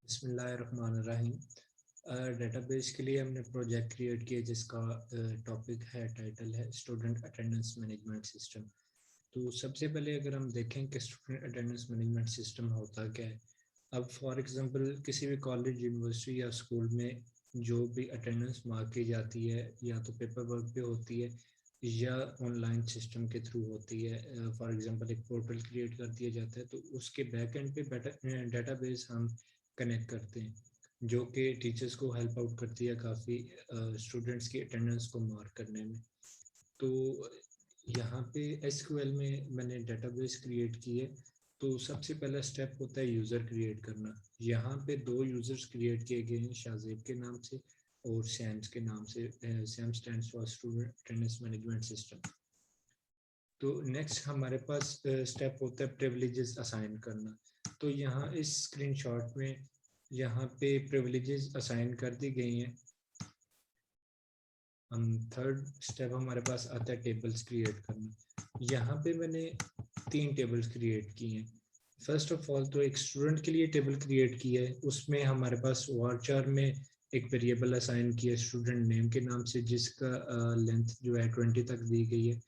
बिस्मिल्लाहिर्रहमानिर्रहीम। डेटाबेस के लिए हमने प्रोजेक्ट क्रिएट किया जिसका टाइटल है स्टूडेंट अटेंडेंस मैनेजमेंट सिस्टम। तो सबसे पहले अगर हम देखें कि स्टूडेंट अटेंडेंस मैनेजमेंट सिस्टम होता क्या है। अब फॉर एग्जांपल किसी भी कॉलेज यूनिवर्सिटी या स्कूल में जो भी अटेंडेंस मार्क की जाती है या तो पेपर वर्क पे होती है या ऑनलाइन सिस्टम के थ्रू होती है। फॉर एग्जांपल एक पोर्टल क्रिएट कर दिया जाता है तो उसके बैक एंड पे डेटाबेस हम कनेक्ट करते हैं जो कि टीचर्स को हेल्प आउट करती है काफ़ी स्टूडेंट्स की अटेंडेंस को मार्क करने में। तो यहाँ पे एसक्यूएल में मैंने डेटाबेस क्रिएट की है। तो सबसे पहला स्टेप होता है यूज़र क्रिएट करना। यहाँ पे दो यूज़र्स क्रिएट किए गए हैं, शाहजेब के नाम से और सैम्स के नाम से। Sam stands for student attendance management system. तो नेक्स्ट हमारे पास स्टेप होता है प्रिविलेजेस असाइन करना। तो यहाँ इस स्क्रीनशॉट में यहाँ पे प्रिविलेजेस असाइन कर दी गई हैं। हम थर्ड स्टेप हमारे पास आता है टेबल्स क्रिएट करना। यहाँ पे मैंने 3 टेबल्स क्रिएट की हैं। फर्स्ट ऑफ ऑल तो एक स्टूडेंट के लिए टेबल क्रिएट की है, उसमें हमारे पास वारचार में एक वेरिएबल असाइन किया है स्टूडेंट नेम के नाम से जिसका लेंथ जो है 20 तक दी गई है।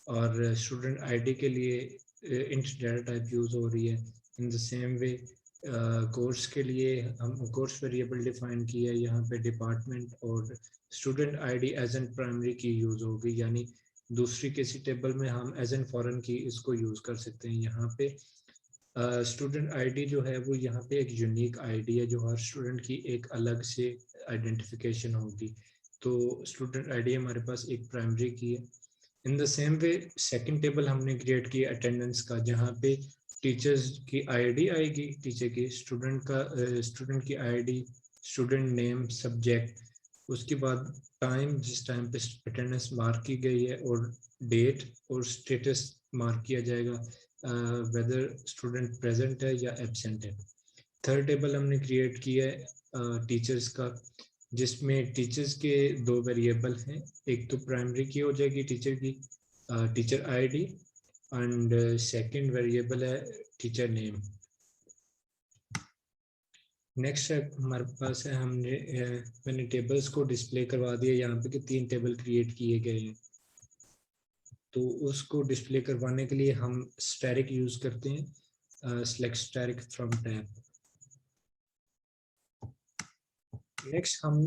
और स्टूडेंट आईडी के लिए इंट डाटा टाइप यूज़ हो रही है। इन द सेम वे कोर्स के लिए हम कोर्स वेरिएबल डिफाइन किया है, यहाँ पे डिपार्टमेंट और student ID as an primary की यूज़ होगी, यानी दूसरी किसी टेबल में हम एज एन फॉरेन की इसको यूज़ कर सकते हैं। यहाँ पे स्टूडेंट आईडी जो है वो यहाँ पे एक यूनिक आईडी है जो हर स्टूडेंट की एक अलग से आइडेंटिफिकेशन होगी। तो स्टूडेंट आईडी हमारे पास एक प्राइमरी की है। इन the same way second table हमने क्रिएट किया अटेंडेंस का, जहाँ पे टीचर्स की आईडी आएगी, टीचर की स्टूडेंट की आईडी, स्टूडेंट नेम, सब्जेक्ट, उसके बाद टाइम जिस टाइम पे अटेंडेंस मार्क की गई है और डेट और स्टेटस मार्क किया जाएगा वेदर स्टूडेंट प्रेजेंट है या एब्सेंट है। थर्ड टेबल हमने क्रिएट किया है टीचर्स का, जिसमें टीचर्स के दो वेरिएबल हैं। एक तो प्राइमरी की हो जाएगी टीचर की teacher ID and second variable है टीचर नेम। नेक्स्ट हमारे पास है मैंने टेबल्स को डिस्प्ले करवा दिया यहाँ पे कि 3 टेबल क्रिएट किए गए हैं। तो उसको डिस्प्ले करवाने के लिए हम स्टैटिक यूज करते हैं, select static from tab. Next हम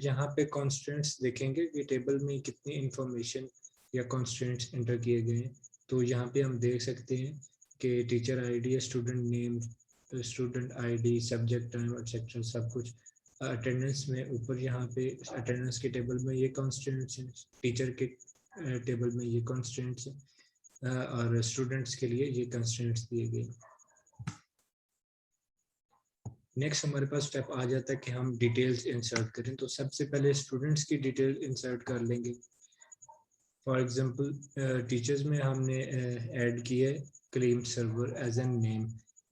यहाँ पे कॉन्स्टेंट्स देखेंगे कि टेबल में कितनी इंफॉर्मेशन या कॉन्स्टेंट्स एंटर किए गए हैं। तो यहाँ पे हम देख सकते हैं कि teacher ID, student name, student ID, subject, time etcetera सब कुछ अटेंडेंस में ऊपर यहाँ पे अटेंडेंस के टेबल में ये कॉन्स्टेंट्स हैं, टीचर के टेबल में ये कॉन्स्टेंट्स हैं और स्टूडेंट्स के लिए ये कॉन्स्टेंट्स दिए गए। नेक्स्ट हमारे पास स्टेप आ जाता है कि हम डिटेल्स इंसर्ट करें। तो सबसे पहले स्टूडेंट्स की डिटेल इंसर्ट कर लेंगे। फॉर एग्जांपल टीचर्स में हमने ऐड किया है claim server as an name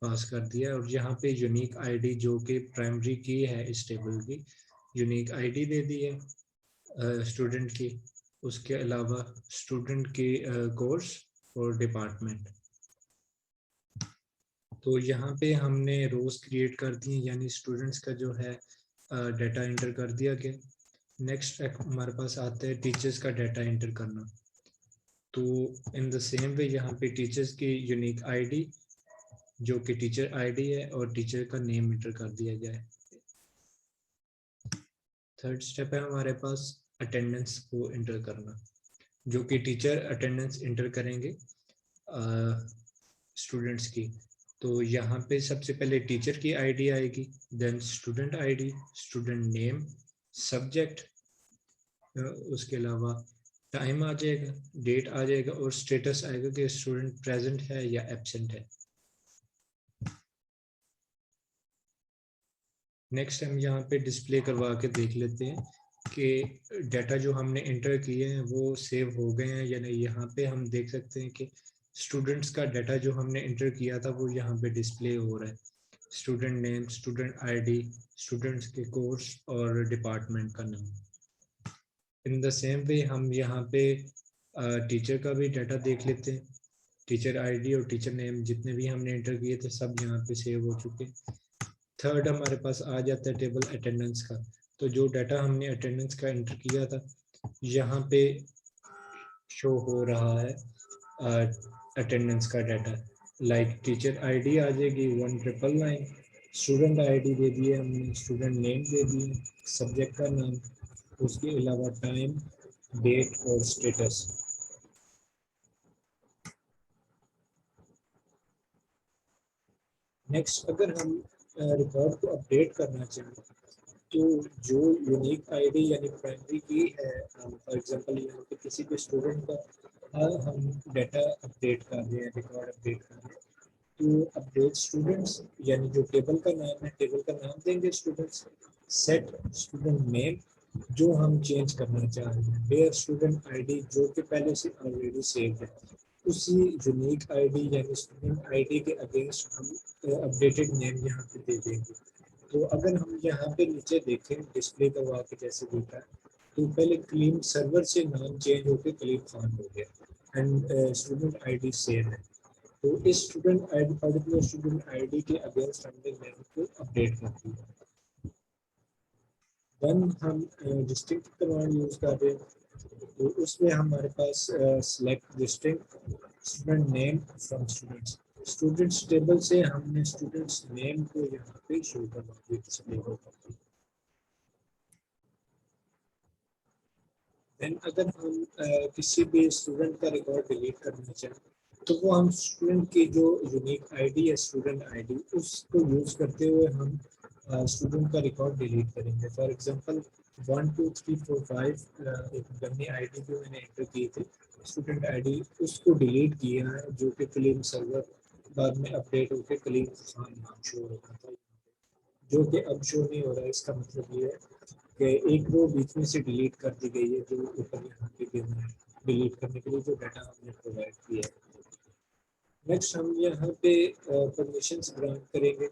pass कर दिया और यहाँ पे यूनिक आईडी जो कि प्राइमरी की है इस टेबल की यूनिक आईडी दे दी है स्टूडेंट की। उसके अलावा स्टूडेंट की कोर्स और डिपार्टमेंट। तो यहाँ पे हमने रोज क्रिएट कर दी, यानी स्टूडेंट्स का जो है डाटा एंटर कर दिया गया। नेक्स्ट हमारे पास आता है टीचर्स का डाटा एंटर करना। तो इन द सेम वे यहाँ पे टीचर्स की यूनिक आईडी जो कि टीचर आईडी है और टीचर का नेम एंटर कर दिया गया है। थर्ड स्टेप है हमारे पास अटेंडेंस को एंटर करना, जो कि टीचर अटेंडेंस एंटर करेंगे स्टूडेंट्स की। तो यहाँ पे सबसे पहले टीचर की आईडी आएगी, then student ID, student name, subject, उसके अलावा टाइम आ जाएगा, डेट आ जाएगा और स्टेटस आएगा कि स्टूडेंट प्रेजेंट है या एब्सेंट है। नेक्स्ट हम यहाँ पे डिस्प्ले करवा के देख लेते हैं कि डाटा जो हमने एंटर किए हैं वो सेव हो गए हैं या नहीं। यहाँ पे हम देख सकते हैं कि स्टूडेंट्स का डाटा जो हमने एंटर किया था वो यहाँ पे डिस्प्ले हो रहा है। Student name, student ID, students के कोर्स और डिपार्टमेंट का नाम। इन द सेम वे हम यहाँ पे टीचर का भी डाटा देख लेते हैं। टीचर आईडी और टीचर नेम जितने भी हमने एंटर किए थे सब यहाँ पे सेव हो चुके हैं। थर्ड हमारे पास आ जाता है टेबल अटेंडेंस का। तो जो डाटा हमने अटेंडेंस का एंटर किया था यहाँ पे शो हो रहा है अटेंडेंस का डाटा। लाइक टीचर आईडी आ जाएगी 1999, स्टूडेंट आईडी दे दिए हमने, स्टूडेंट नेम दे दिए, सब्जेक्ट का नाम, उसके अलावा टाइम, डेट और स्टेटस। नेक्स्ट अगर हम रिकॉर्ड को अपडेट करना चाहें तो जो यूनिक आईडी यानी प्राइमरी की है, फॉर एग्जांपल यहाँ पे किसी भी स्टूडेंट का हम डाटा अपडेट कर रहे हैं, रिकॉर्ड अपडेट कर रहे हैं, तो अपडेट स्टूडेंट्स यानी जो टेबल का नाम है, टेबल का नाम देंगे स्टूडेंट्स, सेट स्टूडेंट नेम जो हम चेंज करना चाह रहे हैं, वेयर स्टूडेंट आईडी जो कि पहले से ऑलरेडी सेव है, उसी यूनिक आईडी यानी स्टूडेंट आईडी के अगेंस्ट हम अपडेटेड नेम यहाँ पे दे देंगे। तो अगर हम यहाँ पे नीचे देखें डिस्प्ले करवा के जैसे देखा है, तो पहले क्लीन सर्वर से नाम चेंज होकर क्लीन खान हो गया एंड स्टूडेंट आईडी सेम है। तो इस student ID particular student ID के अगेंस्ट हमने नेम को अपडेट कर दिया। देन हम डिस्ट्रिक्ट कमांड यूज कर रहे हैं, तो उसमें हमारे पास select district student name from students, students table से हमने स्टूडेंट्स नेम को यहाँ पे शो करवा दिया। देन अगर हम किसी भी स्टूडेंट का रिकॉर्ड डिलीट करना चाहें तो वो हम स्टूडेंट की जो यूनिक आईडी है स्टूडेंट आईडी उसको यूज करते हुए हम स्टूडेंट का रिकॉर्ड डिलीट करेंगे। फॉर एग्जांपल 1 2 3 4 5 एक डमी आईडी जो मैंने एंटर की थी स्टूडेंट आईडी उसको डिलीट किया है, जो कि क्लीन सर्वर बाद में अपडेट होकर क्लीन खान नाम शो हो रहा था, जो कि अब शो नहीं हो रहा है। इसका मतलब ये है कि एक रो बीच में से डिलीट कर दी गई है जो ऊपर यहाँ पे गिवन है डिलीट करने के लिए जो डाटा हमने प्रोवाइड किया है। नेक्स्ट हम यहाँ पे परमिशंस ग्रांट करेंगे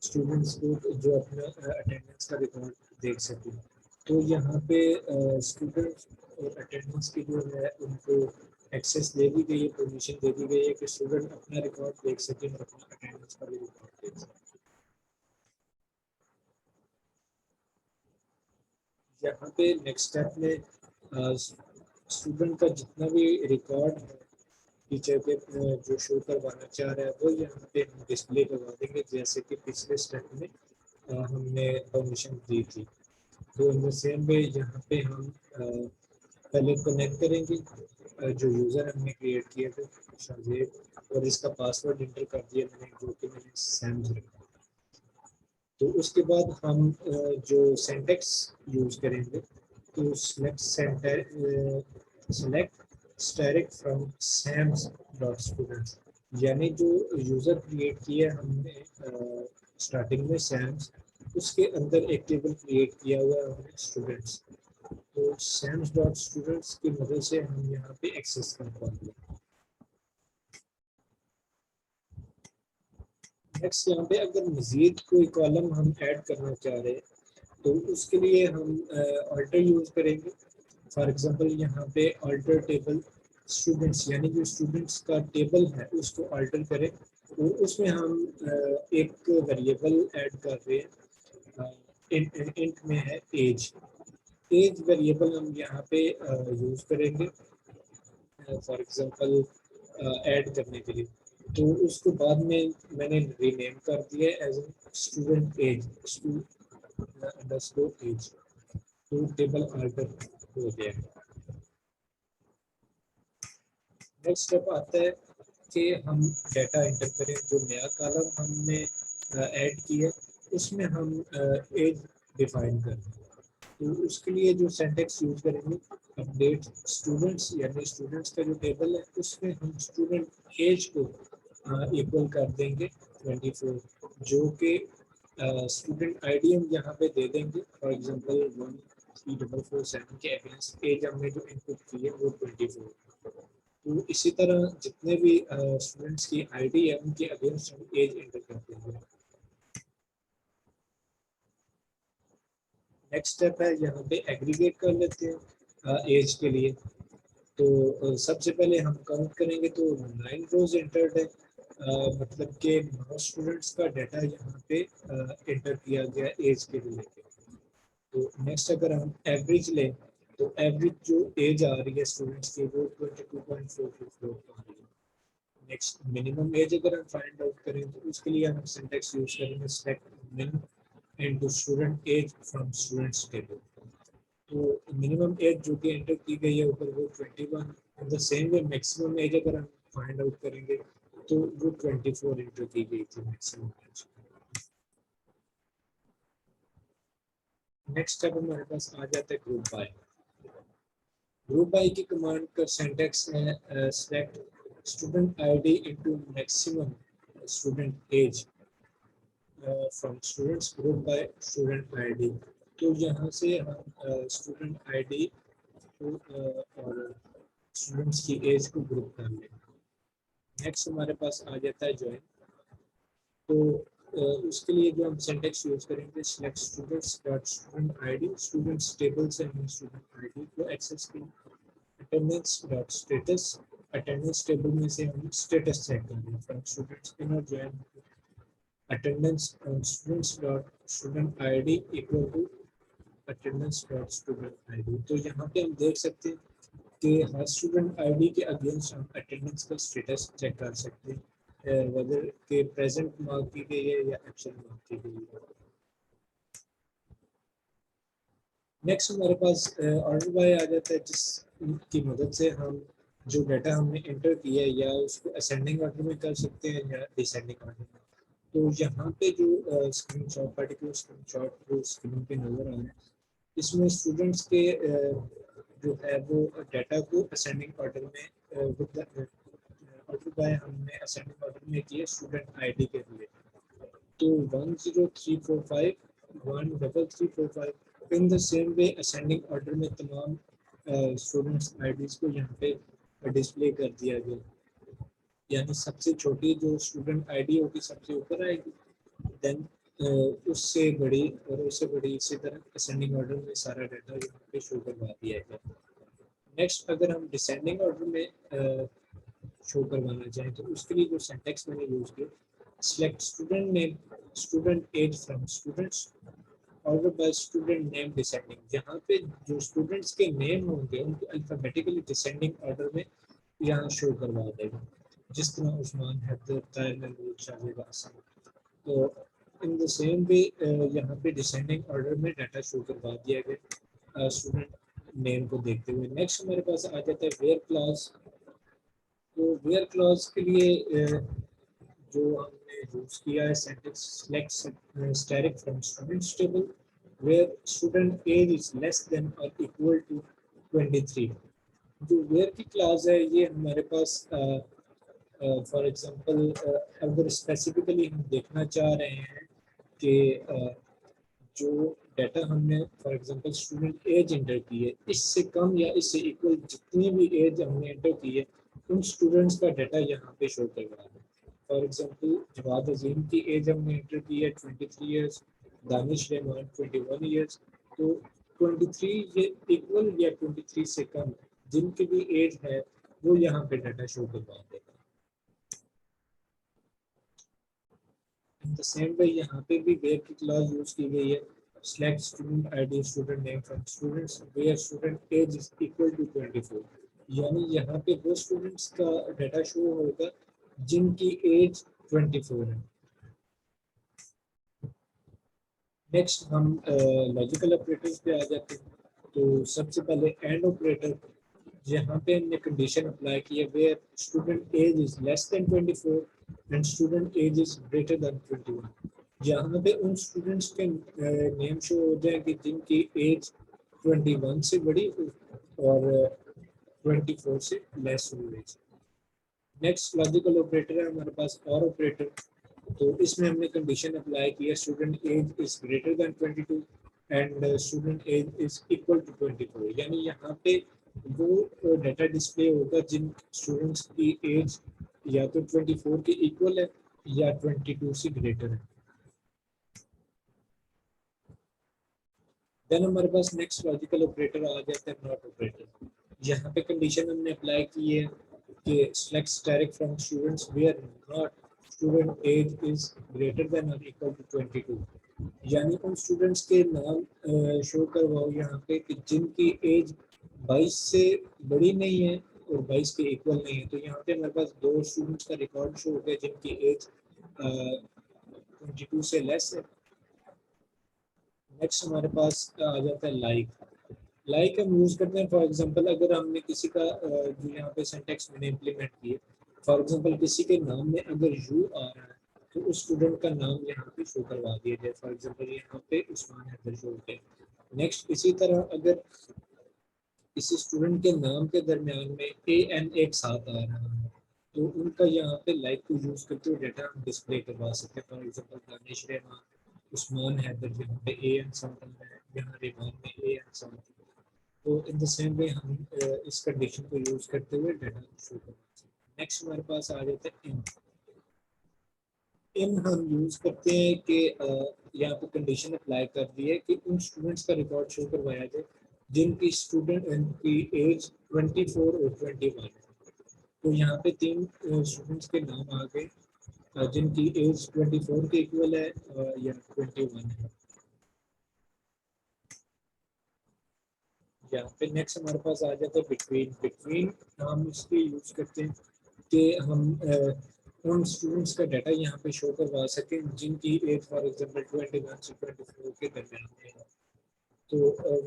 स्टूडेंट्स को जो अपना अटेंडेंस का रिकॉर्ड देख सकें। तो यहाँ पे स्टूडेंट्स और अटेंडेंस की जो है उनको एक्सेस दे दी गई है, परमिशन दे दी गई है कि स्टूडेंट अपना रिकॉर्ड देख सकें और अपना अटेंडेंस का भी रिकॉर्ड देख सकें। यहाँ पे नेक्स्ट स्टेप में स्टूडेंट का जितना भी रिकॉर्ड है टीचर के जो शो करवाना चाह रहा है वो यहाँ पे हम डिस्प्ले करवा देंगे, जैसे कि पिछले स्टेप में हमने परमिशन दी थी। तो इन द सेम वे यहाँ पे हम पहले कनेक्ट करेंगे जो यूज़र हमने क्रिएट किया था शाहजेब, और इसका पासवर्ड इंटर कर दिया मैंने जो कि मैंने सैम्स रखा। तो उसके बाद हम जो सिंटैक्स यूज़ करेंगे तो select static from Sam's dot students, यानी जो यूज़र क्रिएट किया हमने स्टार्टिंग में सैम्स, उसके अंदर एक टेबल क्रिएट किया हुआ है हमने स्टूडेंट्स, तो सैम्स डॉट स्टूडेंट्स की मदद से हम यहाँ पे एक्सेस कर पाएंगे। नेक्स्ट यहाँ पे अगर मज़ीद कोई कॉलम हम ऐड करना चाह रहे हैं तो उसके लिए हम अल्टर यूज़ करेंगे। फॉर एग्जांपल यहाँ पे अल्टर टेबल स्टूडेंट्स यानी जो स्टूडेंट्स का टेबल है उसको अल्टर करें, तो उसमें हम एक वेरिएबल ऐड कर रहे हैं, इंट में है एज। एज वेरिएबल हम यहाँ पे यूज़ करेंगे फॉर एग्जांपल ऐड करने के लिए, तो उसको बाद में मैंने रीनेम कर दिया age student age underscore age, तो टेबल अल्टर हो गया। नेक्स्ट स्टेप आता है कि हम डाटा एंटर करें, जो नया कॉलम हमने ऐड किया उसमें हम एज डिफाइन करें। तो उसके लिए जो सिंटैक्स यूज करेंगे अपडेट स्टूडेंट्स यानी स्टूडेंट्स का जो टेबल है उसमें हम स्टूडेंट एज को इक्वल कर देंगे 24, जो कि स्टूडेंट आईडी हम यहाँ पे दे देंगे। फॉर एग्जांपल 13447 के अगेंस्ट एज हमने जो इनपुट की है वो 24। तो इसी तरह जितने भी स्टूडेंट्स की आईडी है उनके अगेंस्ट हम एज एंटर कर देंगे। नेक्स्ट स्टेप है यहाँ पे एग्रीगेट कर लेते हैं एज के लिए। तो सबसे पहले हम काउंट करेंगे तो 9 रोज एंटर्ड है, मतलब कि 9 स्टूडेंट्स का डाटा यहाँ पे एंटर किया गया एज के रिलेटेड। तो नेक्स्ट अगर हम एवरेज लें तो एवरेज जो एज आ रही है स्टूडेंट्स की वो 22.44 आ रही है। नेक्स्ट मिनिमम एज अगर हम फाइंड आउट करें तो उसके लिए हम सिंटैक्स यूज करेंगे select min into student age from students table. तो मिनिमम एज जो कि एंटर की गई है ऊपर वो 21। In the same way maximum age अगर हम फाइंड आउट करेंगे तो वो 24 एंटर की गई थी मैक्सिमम एज। नेक्स्ट स्टेप हमारे पास आ जाता है ग्रुप बाय। ग्रुप बाय की कमांड का सिंटैक्स है select student ID into maximum student age from students group by student ID. तो यहाँ से हम स्टूडेंट आईडी को और स्टूडेंट्स की एज को ग्रुप कर लेंगे। नेक्स्ट हमारे पास आ जाता है ज्वाइन। तो उसके लिए जो हम सिंटैक्स यूज करेंगे select students dot student ID students table से हम स्टूडेंट आईडी को एक्सेस करेंगे। Attendance dot status attendance table में से हम स्टेटस चेक करेंगे from students inner join attendance on students dot student ID equal to attendance dot student ID. तो यहाँ पे हम देख सकते हैं कि हर स्टूडेंट आईडी के अगेंस्ट हम अटेंडेंस का स्टेटस चेक कर सकते हैं वेदर के प्रेजेंट मार्क की गई है या एब्सेंट मार्क की गई है। नेक्स्ट हमारे पास ऑर्डर बाय आ जाता है जिसकी मदद से हम जो डाटा हमने एंटर किया है या उसको असेंडिंग ऑर्डर में कर सकते हैं या डिसेंडिंग ऑर्डर में। तो यहाँ पे जो स्क्रीनशॉट पर्टिकुलर स्क्रीनशॉट जो स्क्रीन पे नजर आ रहा है इसमें स्टूडेंट्स के जो है वो डाटा को असेंडिंग ऑर्डर में ऑर्डर बाय हमने असेंडिंग ऑर्डर में किया स्टूडेंट आईडी के लिए। तो 10345 13345 इन the same way ascending order में तमाम स्टूडेंट्स आईडीज को यहाँ पे डिस्प्ले कर दिया गया। यानी सबसे छोटी जो स्टूडेंट आईडी होगी सबसे ऊपर आएगी, देन उससे बड़ी और उससे बड़ी इसी तरह असेंडिंग ऑर्डर में सारा डाटा यहाँ पे शो करवा दिया गया। नेक्स्ट अगर हम डिसेंडिंग ऑर्डर में शो करवाना चाहें तो उसके लिए जो सिंटैक्स मैंने यूज किया select student name student age from students order by student name descending. यहाँ पे जो स्टूडेंट्स के नेम होंगे उनको अल्फाबेटिकली डिसेंडिंग ऑर्डर में यहाँ शो करवा देगा, जिस तरह उस्मान हैदर ताहिर महमूद शाहिद आसम। तो इन द सेम वे यहाँ पे डिसेंडिंग ऑर्डर में डाटा शो करवा दिया गया स्टूडेंट नेम को देखते हुए। नेक्स्ट हमारे पास आ जाता है वेयर क्लॉज। तो वेयर क्लॉज के लिए जो हमने यूज किया है sentence select static from students table where student age is less than और इक्वल टू 23। जो वेयर की क्लॉज है ये हमारे पास फॉर एग्जांपल अगर स्पेसिफिकली हम देखना चाह रहे हैं कि जो डाटा हमने for example student age enter की है इससे कम या इससे इक्वल जितनी भी एज हमने एंटर की है उन स्टूडेंट्स का डाटा यहाँ पे शो करवा है। फॉर एग्जांपल जवाद अजीम की एज हमने एंटर की है 23 इयर्स, दानिश रहमान 21 इयर्स। तो 23 ये इक्वल या 23 से कम जिनकी भी एज है वो यहाँ पे डाटा शो करवा देगा। इन द सेम वे यहाँ पे भी वेयर की क्लॉज यूज की गई है select student id student name from students where student age is equal to 24। यानी यहाँ पे वो स्टूडेंट्स का डाटा शो होगा जिनकी एज 24 है। नेक्स्ट हम लॉजिकल ऑपरेटर्स पे आ जाते हैं। तो सबसे पहले एंड ऑपरेटर, यहाँ पे हमने कंडीशन अप्लाई की है where student age is less than 24 and student age is greater than 21। यहाँ पे उन स्टूडेंट्स के नेम शो हो जाएंगे जिनकी एज 21 से बड़ी और 24 से लेस हुई। नेक्स्ट लॉजिकल ऑपरेटर है हमारे पास और ऑपरेटर। तो इसमें हमने कंडीशन अप्लाई की है student age is greater than 22 and student age is equal to 24। यानी यहाँ पे वो डाटा डिस्प्ले होगा जिन स्टूडेंट्स की एज या तो 24 के इक्वल है या 22 से ग्रेटर है। देन हमारे पास नेक्स्ट लॉजिकल ऑपरेटर आ जाता है नॉट ऑपरेटर। यहाँ पे कंडीशन हमने अप्लाई की है कि select direct from students where not student age is greater than और इक्वल टू 22, यानी उन स्टूडेंट्स के नाम शो करवाओ यहाँ पे कि जिनकी एज 22 से बड़ी नहीं है और 22 के इक्वल नहीं है। तो यहाँ पे हमारे पास दो स्टूडेंट्स का रिकॉर्ड शो हो गया जिनकी एज 22 से लेस है। नेक्स्ट हमारे पास आ जाता है लाइक हम यूज करते हैं फॉर एग्जांपल अगर हमने किसी का जो यहाँ पे सिंटैक्स मैंने इम्प्लीमेंट किए, फॉर एग्जांपल किसी के नाम में अगर यू आ रहा है तो उस स्टूडेंट का नाम यहाँ पे शो करवा दिया जाए, फॉर एग्जांपल यहाँ पे उस्मान हैदर शो होते हैं। नेक्स्ट इसी तरह अगर किसी स्टूडेंट के नाम के दरमियान में AN एक साथ आ रहा है तो उनका यहाँ पे लाइक को यूज करते हुए डेटा हम डिस्प्ले करवा सकते हैं। फॉर एग्जांपल दानिश रहमान, उस्मान हैदर यहाँ पे AN साथ आ रहा है, यहाँ रहमान में AN साथ है। तो इन द सेम वे हम इस कंडीशन को यूज करते हुए डाटा शो करते हैं। नेक्स्ट हमारे पास आ जाता है इन हम यूज करते हैं कि यहाँ पे कंडीशन अप्लाई कर दी है कि उन स्टूडेंट्स का रिकॉर्ड शो करवाया जाए जिनकी की एज 24 और 21 है। तो यहाँ पे तीन स्टूडेंट्स के नाम आ गए जिनकी एज 24 के इक्वल है या 21 है। यहाँ पे नेक्स्ट हमारे पास आ जाता है बिटवीन हम इसके यूज करते हैं कि हम उन स्टूडेंट्स का डाटा यहाँ पे शो करवा सकें जिनकी एज फॉर एग्जांपल 21 से 24 के दरमियान में है। तो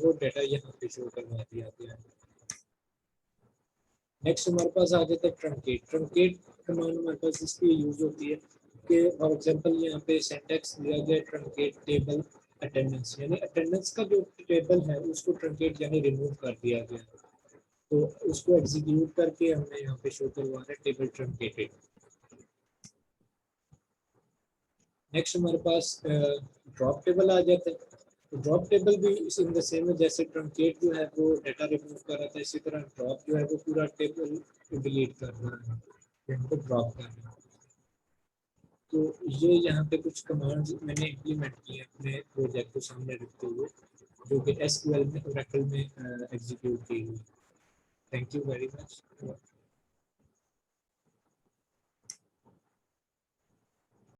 वो डाटा यहाँ पे शो करवा दिया गया है। नेक्स्ट हमारे पास आ जाता है ट्रंकेट कमांड हमारे पास इसलिए यूज होती है कि फॉर एग्जांपल यहाँ पे सिंटैक्स दिया गया ट्रंकेट टेबल अटेंडेंस, यानी अटेंडेंस का जो टेबल है उसको ट्रंकेट यानी रिमूव कर दिया गया, तो उसको एग्जीक्यूट करके हमने यहाँ पे शो करवाना है टेबल ट्रंकेटेड। नेक्स्ट हमारे पास ड्रॉप टेबल आ जाता है। तो ड्रॉप टेबल भी इन द सेम है, जैसे ट्रंकेट जो है वो डाटा रिमूव कर रहा था, इसी तरह ड्रॉप जो है वो पूरा टेबल डिलीट कर रहा है, यहाँ पे ड्रॉप कर रहा है। तो ये यहाँ पे कुछ कमांड्स मैंने इम्प्लीमेंट किए अपने प्रोजेक्ट को सामने रखते हुए जो कि SQL में ओरेकल में एग्जीक्यूट की हुई। Thank you very much.